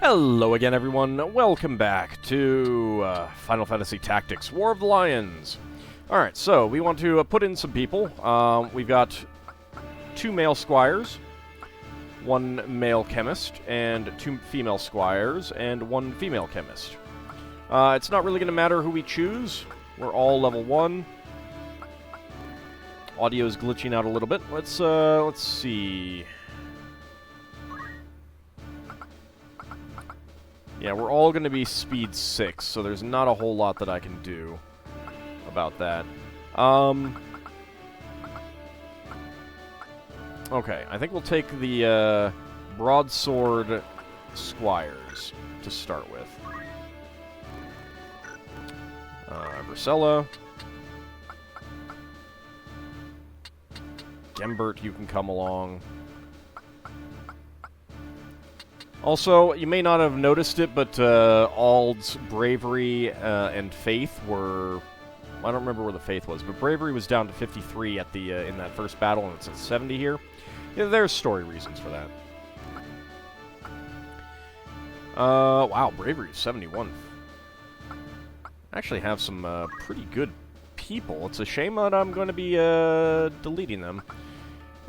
Hello again, everyone. Welcome back to Final Fantasy Tactics: War of the Lions. Alright, so we want to put in some people. We've got 2 male squires, 1 male chemist, and 2 female squires, and 1 female chemist. It's not really going to matter who we choose. We're all level 1. Audio is glitching out a little bit. Let's see. Yeah, we're all going to be speed 6, so there's not a whole lot that I can do about that. Okay, I think we'll take the broadsword squires to start with. Versella. Gembert, you can come along. Also, you may not have noticed it, but Ald's bravery and faith were... I don't remember where the faith was, but bravery was down to 53 at the in that first battle, and it's at 70 here. Yeah, there's story reasons for that. Wow, bravery is 71. I actually have some pretty good people. It's a shame that I'm going to be deleting them.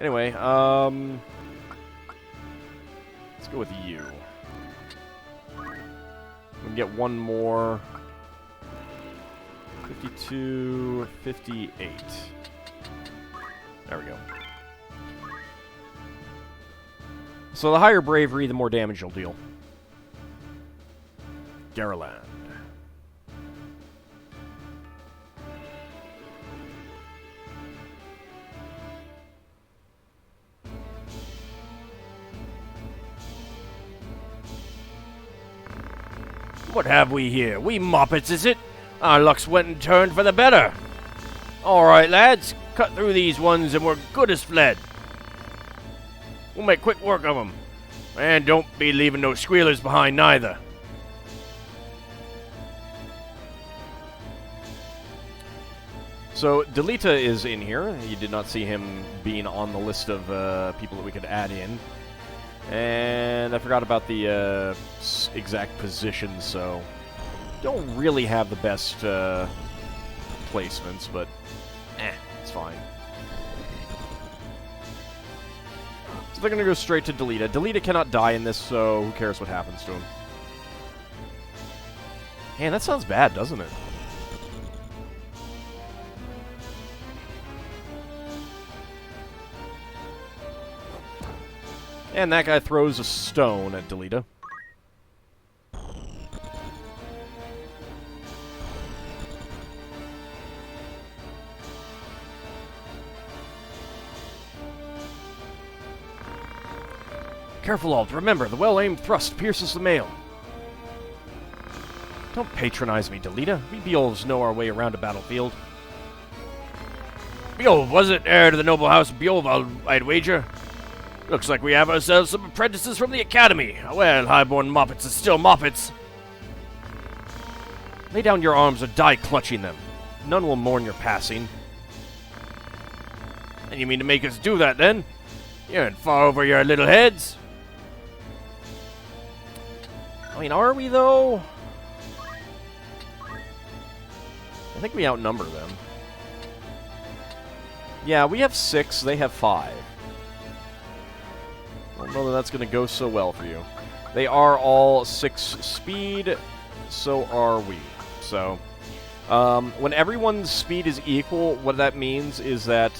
Anyway, let's go with you. We can get one more. 52, 58. There we go. So the higher bravery, the more damage you'll deal. Garaland. What have we here? We Moppets, is it? Our luck's went and turned for the better. All right, lads. Cut through these ones and we're good as fled. We'll make quick work of them. And don't be leaving no squealers behind neither. So, Delita is in here. You did not see him being on the list of people that we could add in. And I forgot about the exact positions, so don't really have the best placements, but it's fine. So they're going to go straight to Delita. Delita cannot die in this, so who cares what happens to him. Man, that sounds bad, doesn't it? And that guy throws a stone at Delita. Careful, Ald. Remember, the well-aimed thrust pierces the mail. Don't patronize me, Delita. We Beowulfs know our way around a battlefield. Beowulf, was it? Heir to the noble house of Beowulf, I'd wager. Looks like we have ourselves some apprentices from the academy. Well, highborn Moppets is still Moppets. Lay down your arms or die clutching them. None will mourn your passing. And you mean to make us do that, then? You're in far over your little heads. I mean, are we, though? I think we outnumber them. Yeah, we have 6, they have 5. I don't know that that's going to go so well for you. They are all 6 speed, so are we. So, when everyone's speed is equal, what that means is that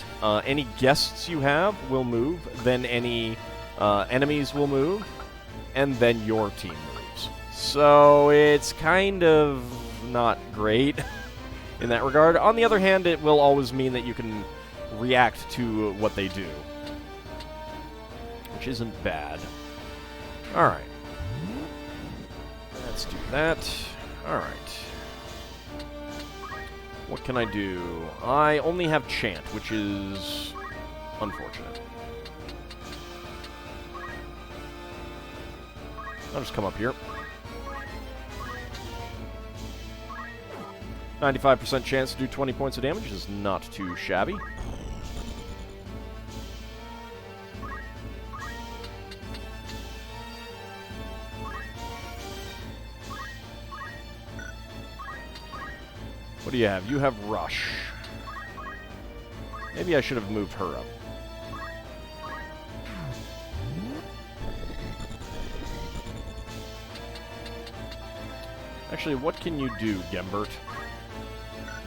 any guests you have will move, then any enemies will move, and then your team moves. So, it's kind of not great in that regard. On the other hand, it will always mean that you can react to what they do, which isn't bad. Alright. Let's do that. Alright. What can I do? I only have Chant, which is unfortunate. I'll just come up here. 95% chance to do 20 points of damage is not too shabby. What do you have? You have Rush. Maybe I should have moved her up. Actually, what can you do, Gembert?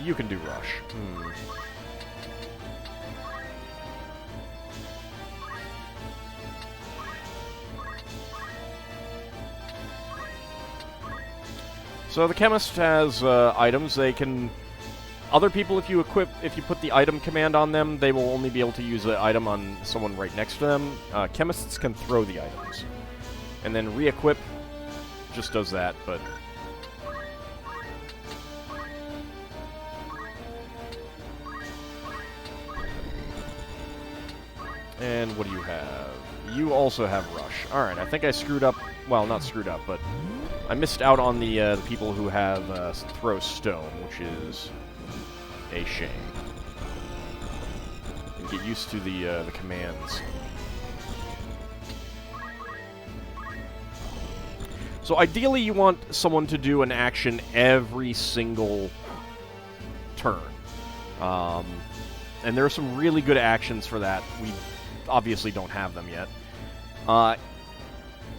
You can do Rush. So the chemist has items. They can... Other people, if you put the item command on them, they will only be able to use the item on someone right next to them. Chemists can throw the items. And then re-equip just does that, but... And what do you have? You also have Rush. Alright, I think I screwed up... Well, not screwed up, but... I missed out on the people who have Throw Stone, which is a shame. And get used to the commands. So ideally you want someone to do an action every single turn. And there are some really good actions for that. We obviously don't have them yet.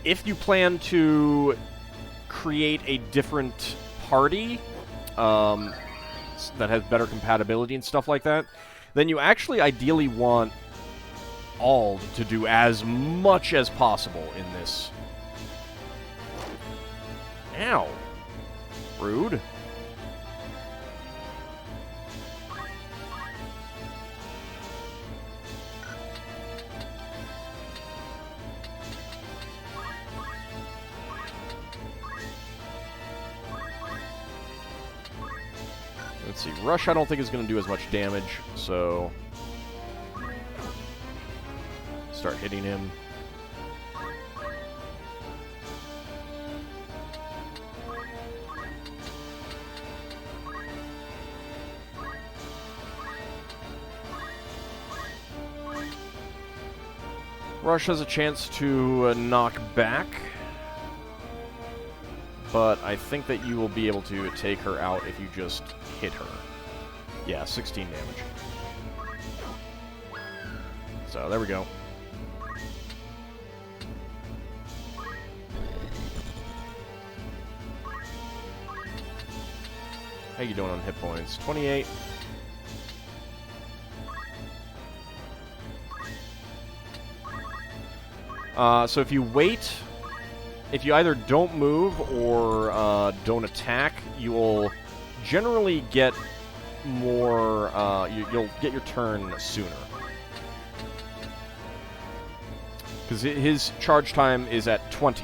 If you plan to create a different party that has better compatibility and stuff like that, then you actually ideally want Ald to do as much as possible in this. Ow. Rude. Let's see. Rush I don't think is going to do as much damage, so... Start hitting him. Rush has a chance to knock back, but I think that you will be able to take her out if you just hit her. Yeah, 16 damage. So, there we go. How you doing on hit points? 28. So if you wait, if you either don't move or don't attack, you will generally get more, you'll get your turn sooner. Because his charge time is at 20,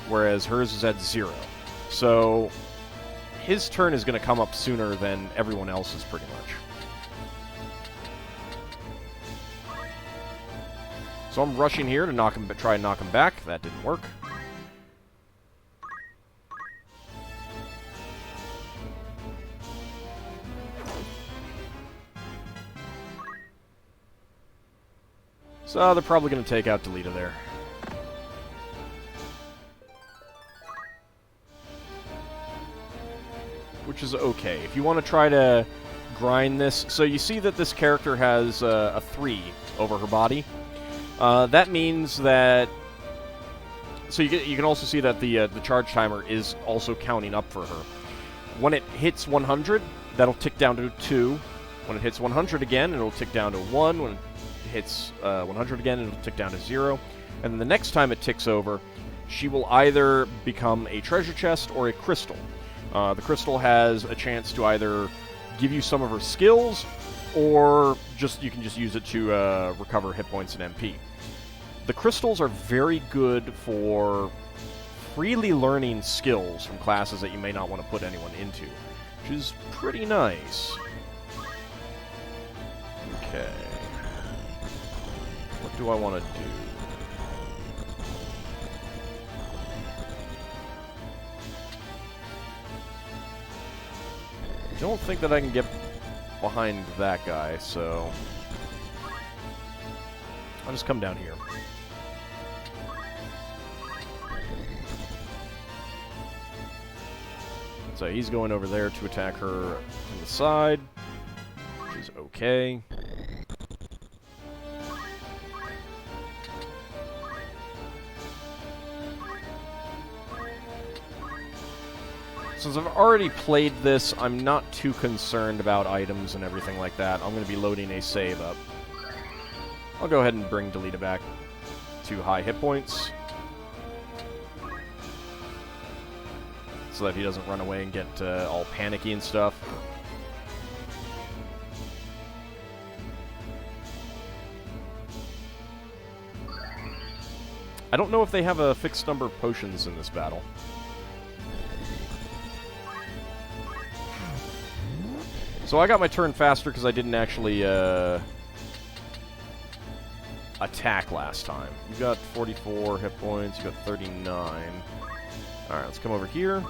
whereas hers is at 0. So his turn is going to come up sooner than everyone else's, pretty much. So I'm rushing here to knock him, try and knock him back. That didn't work. So they're probably going to take out Delita there. Which is okay. If you want to try to grind this... So you see that this character has a 3 over her body. That means that... So you can also see that the charge timer is also counting up for her. When it hits 100, that'll tick down to 2. When it hits 100 again, it'll tick down to 1. When it hits 100 again, it'll tick down to 0. And then the next time it ticks over, she will either become a treasure chest or a crystal. The crystal has a chance to either give you some of her skills, or you can just use it to recover hit points and MP. The crystals are very good for freely learning skills from classes that you may not want to put anyone into, which is pretty nice. Okay. What do I want to do? I don't think that I can get behind that guy, so I'll just come down here. So he's going over there to attack her from the side, which is okay. Since I've already played this, I'm not too concerned about items and everything like that. I'm going to be loading a save up. I'll go ahead and bring Delita back to high hit points, so that he doesn't run away and get all panicky and stuff. I don't know if they have a fixed number of potions in this battle. So I got my turn faster because I didn't actually attack last time. You got 44 hit points, you got 39. Alright, let's come over here.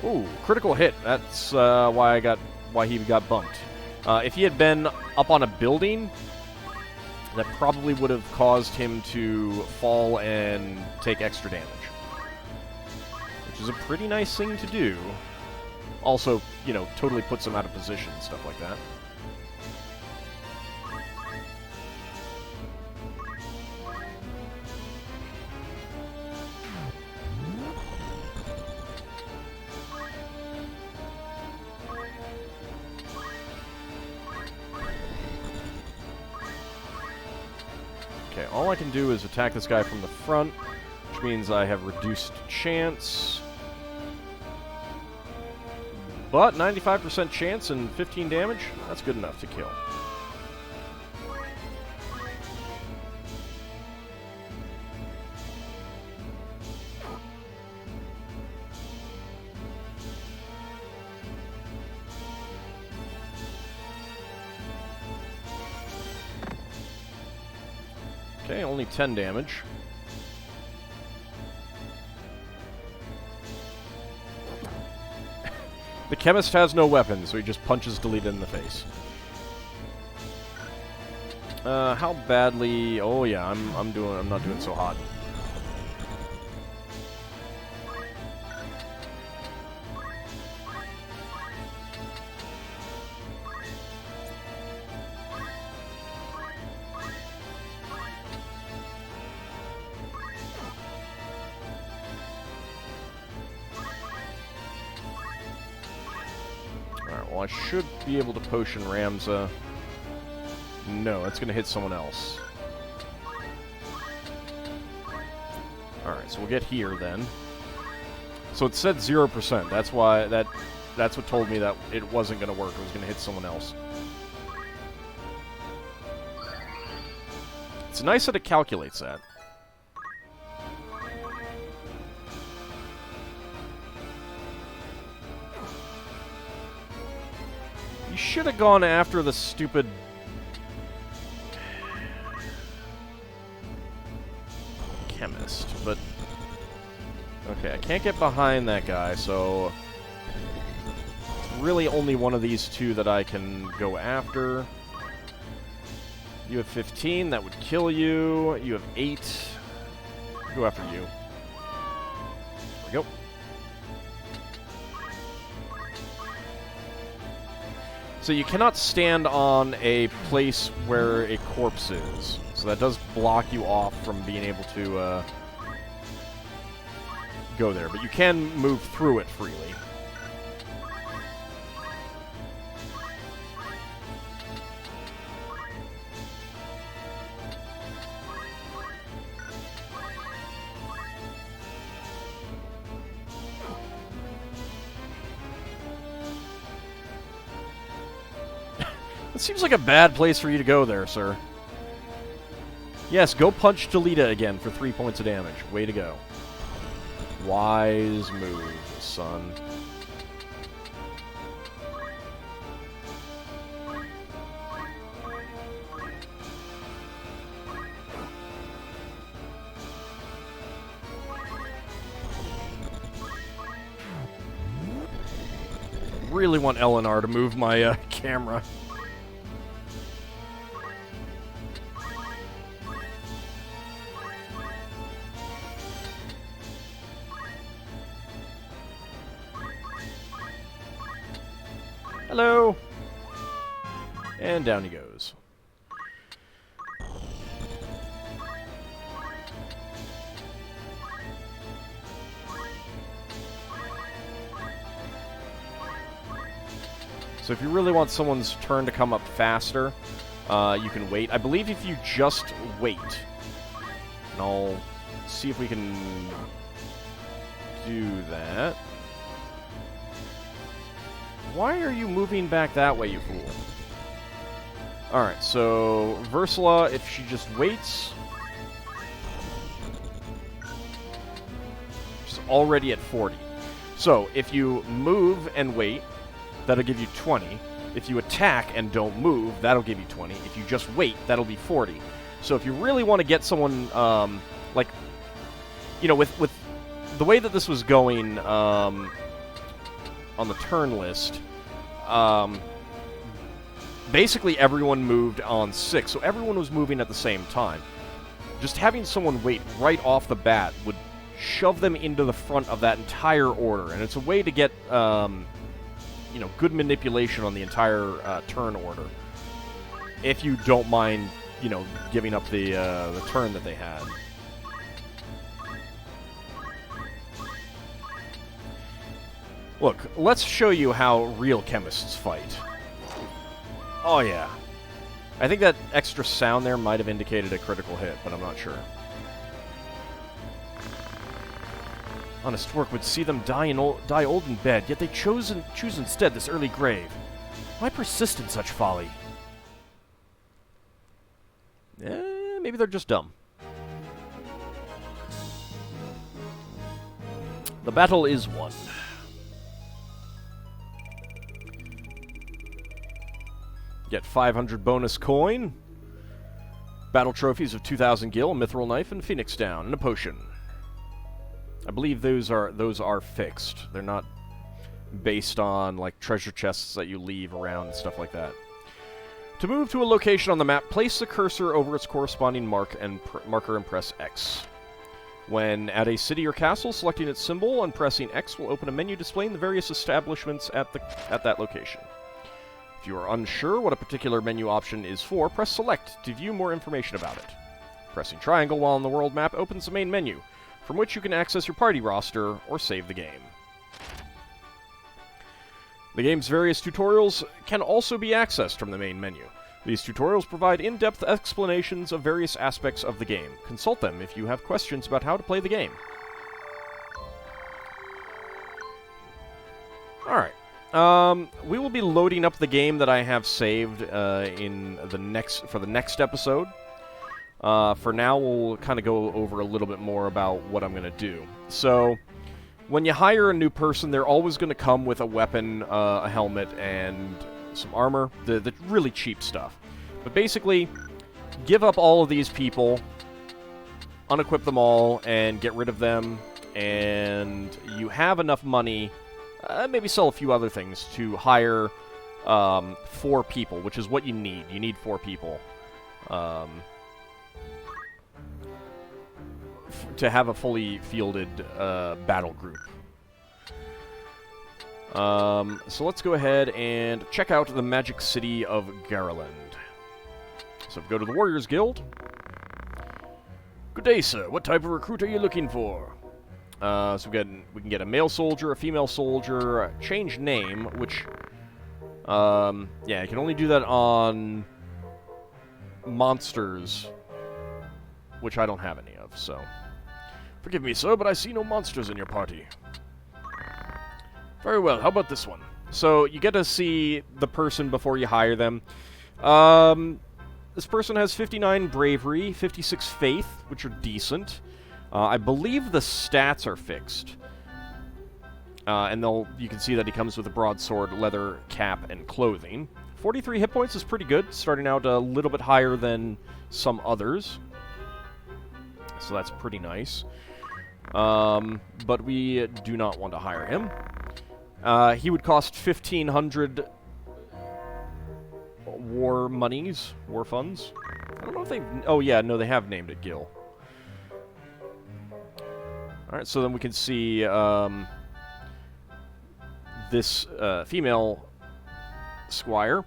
Ooh, critical hit. That's why he got bumped. If he had been up on a building, that probably would have caused him to fall and take extra damage. Which is a pretty nice thing to do. Also, you know, totally puts him out of position and stuff like that. Okay, all I can do is attack this guy from the front, which means I have reduced chance. But 95% chance and 15 damage, that's good enough to kill. Okay, only 10 damage. The chemist has no weapon, so he just punches Delita in the face. How badly? Oh yeah, I'm not doing so hot. Well, I should be able to potion Ramza. No, that's going to hit someone else. Alright, so we'll get here then. So it said 0%. That's why that's what told me that it wasn't going to work. It was going to hit someone else. It's nice that it calculates that. You should have gone after the stupid... chemist, but... Okay, I can't get behind that guy, so... It's really only one of these two that I can go after. You have 15, that would kill you. You have 8. Go after you. There we go. So you cannot stand on a place where a corpse is. So that does block you off from being able to go there. But you can move through it freely. It seems like a bad place for you to go there, sir. Yes, go punch Delita again for 3 points of damage. Way to go. Wise move, son. Really want Eleanor to move my camera. Hello! And down he goes. So if you really want someone's turn to come up faster, you can wait. I believe if you just wait, and I'll see if we can do that. Why are you moving back that way, you fool? Alright, so Versala, if she just waits, she's already at 40. So if you move and wait, that'll give you 20. If you attack and don't move, that'll give you 20. If you just wait, that'll be 40. So if you really want to get someone, like, you know, with the way that this was going on the turn list, basically everyone moved on 6, so everyone was moving at the same time. Just having someone wait right off the bat would shove them into the front of that entire order, and it's a way to get, you know, good manipulation on the entire turn order. If you don't mind, you know, giving up the turn that they had. Look, let's show you how real chemists fight. Oh yeah. I think that extra sound there might have indicated a critical hit, but I'm not sure. Honest work would see them die old in bed, yet they choose instead this early grave. Why persist in such folly? Maybe they're just dumb. The battle is won. Get 500 bonus coin, battle trophies of 2,000 gil, a mithril knife, and phoenix down, and a potion. I believe those are fixed. They're not based on like treasure chests that you leave around and stuff like that. To move to a location on the map, place the cursor over its corresponding marker and press X. When at a city or castle, selecting its symbol and pressing X will open a menu displaying the various establishments at that location. If you are unsure what a particular menu option is for, press Select to view more information about it. Pressing triangle while on the world map opens the main menu, from which you can access your party roster or save the game. The game's various tutorials can also be accessed from the main menu. These tutorials provide in-depth explanations of various aspects of the game. Consult them if you have questions about how to play the game. Alright. We will be loading up the game that I have saved for the next episode. For now, we'll kind of go over a little bit more about what I'm going to do. So, when you hire a new person, they're always going to come with a weapon, a helmet, and some armor. The really cheap stuff. But basically, give up all of these people, unequip them all, and get rid of them, and you have enough money, maybe sell a few other things, to hire 4 people, which is what you need. You need 4 people. To have a fully fielded battle group. So let's go ahead and check out the Magic City of Garland. So go to the Warriors Guild. Good day, sir. What type of recruit are you looking for? So we can get a male soldier, a female soldier, change name, which, yeah, you can only do that on monsters, which I don't have any of, so. Forgive me, sir, but I see no monsters in your party. Very well, how about this one? So, you get to see the person before you hire them. This person has 59 bravery, 56 faith, which are decent. I believe the stats are fixed. And you can see that he comes with a broadsword, leather cap, and clothing. 43 hit points is pretty good, starting out a little bit higher than some others. So that's pretty nice. But we do not want to hire him. He would cost 1,500 war monies, war funds. I don't know if they've... Oh, yeah, no, they have named it Gil. Alright, so then we can see this female Squire.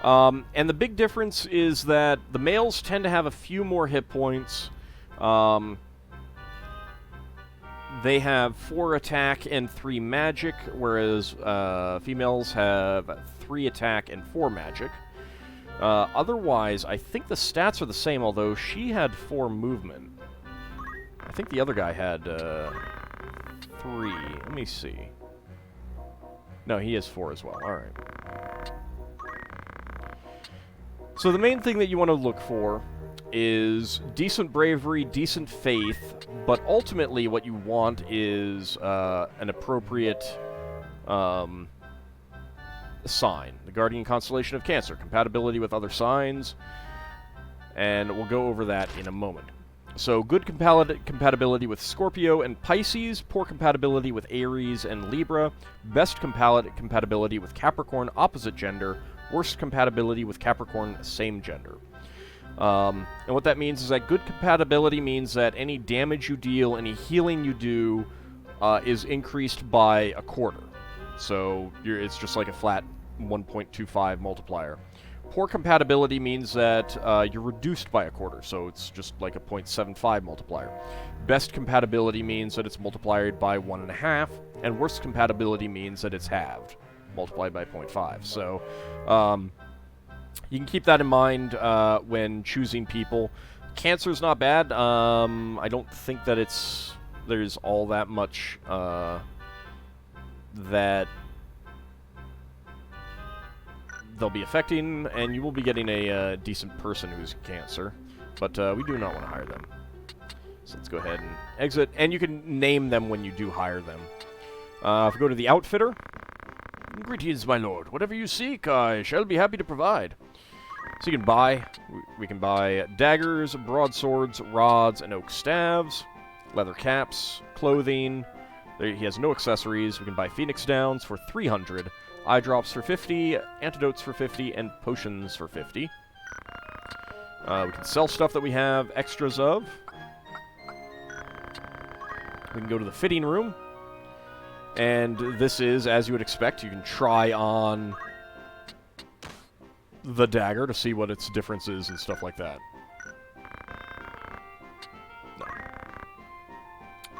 And the big difference is that the males tend to have a few more hit points. They have 4 attack and 3 magic, whereas females have 3 attack and 4 magic. Otherwise, I think the stats are the same, although she had 4 movement. I think the other guy had 3. Let me see. No, he has 4 as well. Alright. So the main thing that you want to look for is decent bravery, decent faith, but ultimately what you want is an appropriate sign. The Guardian Constellation of Cancer, compatibility with other signs, and we'll go over that in a moment. So good compatibility with Scorpio and Pisces, poor compatibility with Aries and Libra, best compatibility with Capricorn, opposite gender, worst compatibility with Capricorn, same gender. And what that means is that good compatibility means that any damage you deal, any healing you do, is increased by a quarter. So it's just like a flat 1.25 multiplier. Poor compatibility means that you're reduced by a quarter, so it's just like a 0.75 multiplier. Best compatibility means that it's multiplied by 1.5, and worst compatibility means that it's halved, multiplied by 0.5. So you can keep that in mind when choosing people. Cancer's not bad. I don't think that there's all that much that they'll be affecting, and you will be getting a decent person who's Cancer, but we do not want to hire them. So let's go ahead and exit, and you can name them when you do hire them. If we go to the Outfitter, greetings, my lord. Whatever you seek, I shall be happy to provide. So you can buy, we can buy daggers, broadswords, rods, and oak staves, leather caps, clothing. He has no accessories. We can buy Phoenix Downs for 300, eye drops for 50, antidotes for 50, and potions for 50. We can sell stuff that we have extras of. We can go to the fitting room. And this is, as you would expect, you can try on the dagger to see what its difference is and stuff like that. No.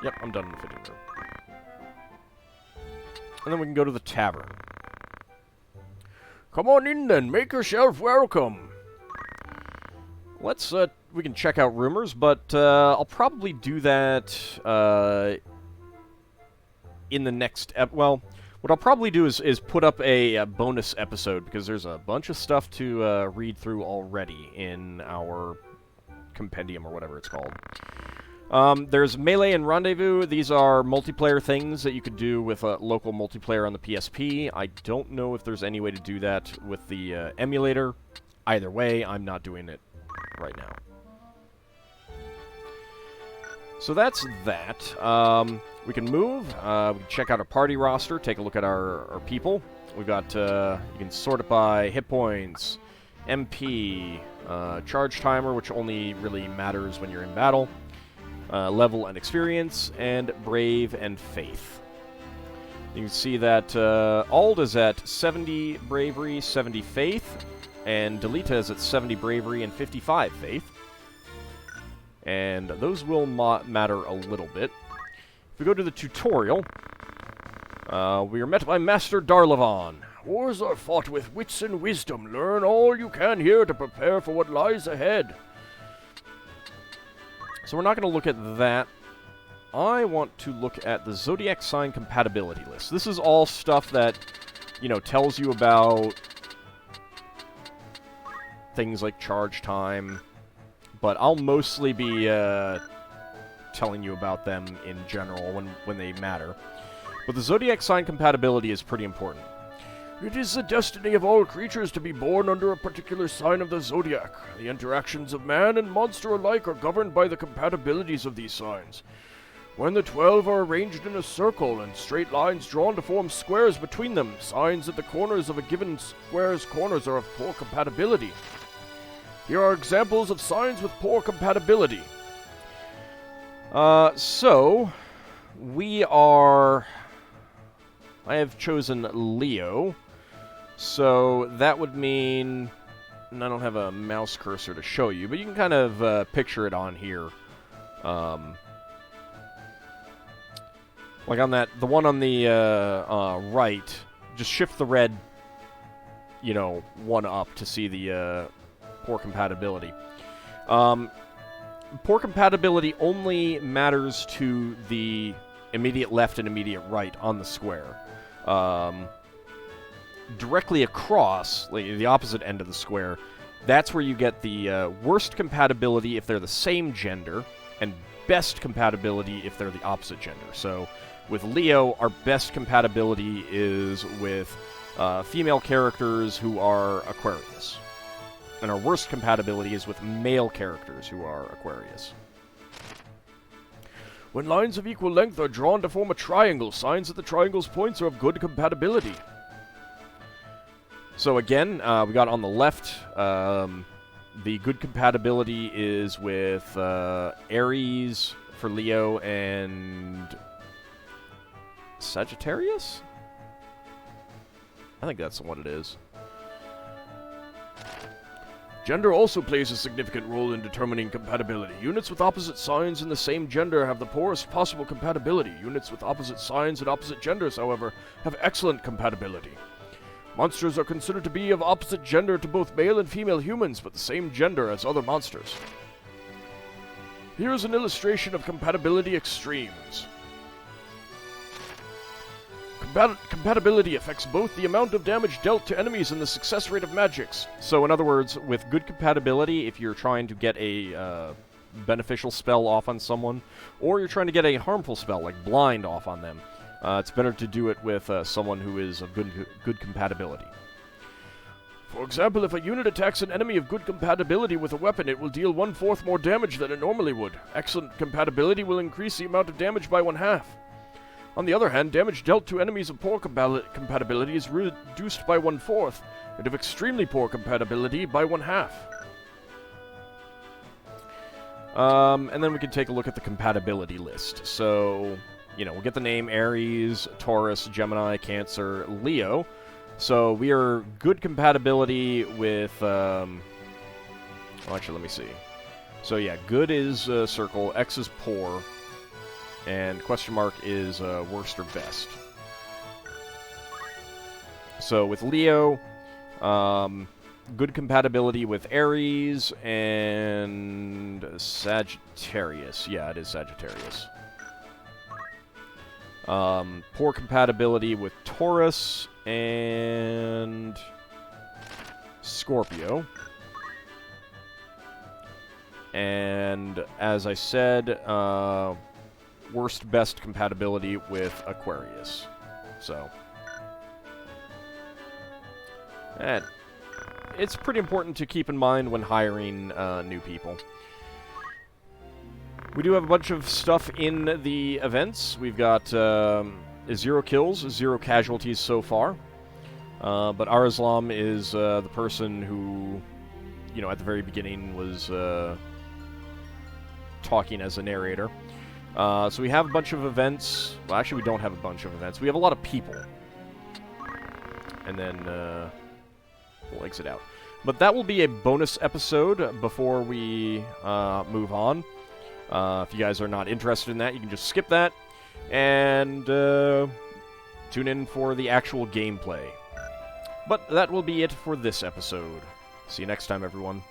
Yep, I'm done in the fitting room. And then we can go to the tavern. Come on in then, make yourself welcome. Let's, we can check out rumors, but I'll probably do that in the next well, what I'll probably do is put up a bonus episode, because there's a bunch of stuff to read through already in our compendium, or whatever it's called. There's Melee and Rendezvous. These are multiplayer things that you could do with a local multiplayer on the PSP. I don't know if there's any way to do that with the emulator. Either way, I'm not doing it right now. So that's that. We can move. We can check out our party roster, take a look at our people. We've got, you can sort it by hit points, MP, charge timer, which only really matters when you're in battle, level and experience, and brave and faith. You can see that Ald is at 70 bravery, 70 faith, and Delita is at 70 bravery and 55 faith. And those will matter a little bit. If we go to the tutorial, we are met by Master Darlavan. Wars are fought with wits and wisdom. Learn all you can here to prepare for what lies ahead. So we're not going to look at that. I want to look at the zodiac sign compatibility list. This is all stuff that, you know, tells you about things like charge time, but I'll mostly be telling you about them in general when they matter. But the zodiac sign compatibility is pretty important. It is the destiny of all creatures to be born under a particular sign of the zodiac. The interactions of man and monster alike are governed by the compatibilities of these signs. When the 12 are arranged in a circle and straight lines drawn to form squares between them, signs at the corners of a given square's corners are of poor compatibility. Here are examples of signs with poor compatibility. So, we are... I have chosen Leo. So that would mean, and I don't have a mouse cursor to show you, but you can kind of picture it on here. Like on the one on the right, just shift the red, you know, one up to see the poor compatibility. Poor compatibility only matters to the immediate left and immediate right on the square. Directly across, like the opposite end of the square, that's where you get the worst compatibility if they're the same gender, and best compatibility if they're the opposite gender. So, with Leo, our best compatibility is with female characters who are Aquarius. And our worst compatibility is with male characters who are Aquarius. When lines of equal length are drawn to form a triangle, signs that the triangle's points are of good compatibility. So again, we got on the left, the good compatibility is with Aries for Leo and Sagittarius? I think that's what it is. Gender also plays a significant role in determining compatibility. Units with opposite signs in the same gender have the poorest possible compatibility. Units with opposite signs and opposite genders, however, have excellent compatibility. Monsters are considered to be of opposite gender to both male and female humans, but the same gender as other monsters. Here is an illustration of compatibility extremes. Compatibility affects both the amount of damage dealt to enemies and the success rate of magics. So in other words, with good compatibility, if you're trying to get a beneficial spell off on someone, or you're trying to get a harmful spell, like blind, off on them, it's better to do it with someone who is of good compatibility. For example, if a unit attacks an enemy of good compatibility with a weapon, it will deal 1/4 more damage than it normally would. Excellent compatibility will increase the amount of damage by 1/2. On the other hand, damage dealt to enemies of poor compatibility is reduced by 1/4, and of extremely poor compatibility by 1/2. And then we can take a look at the compatibility list. So, you know, we'll get the name Aries, Taurus, Gemini, Cancer, Leo. So we are good compatibility with, well, actually, let me see. So yeah, good is circle, X is poor, and question mark is worst or best. So with Leo, good compatibility with Aries and Sagittarius. Yeah, it is Sagittarius. Poor compatibility with Taurus and Scorpio. And as I said, worst best compatibility with Aquarius. So, and it's pretty important to keep in mind when hiring new people. We do have a bunch of stuff in the events. We've got 0 kills, 0 casualties so far. But Arslan is the person who, you know, at the very beginning was talking as a narrator. So we have a bunch of events. Well, actually, we don't have a bunch of events. We have a lot of people. And then we'll exit out. But that will be a bonus episode before we move on. If you guys are not interested in that, you can just skip that and tune in for the actual gameplay. But that will be it for this episode. See you next time, everyone.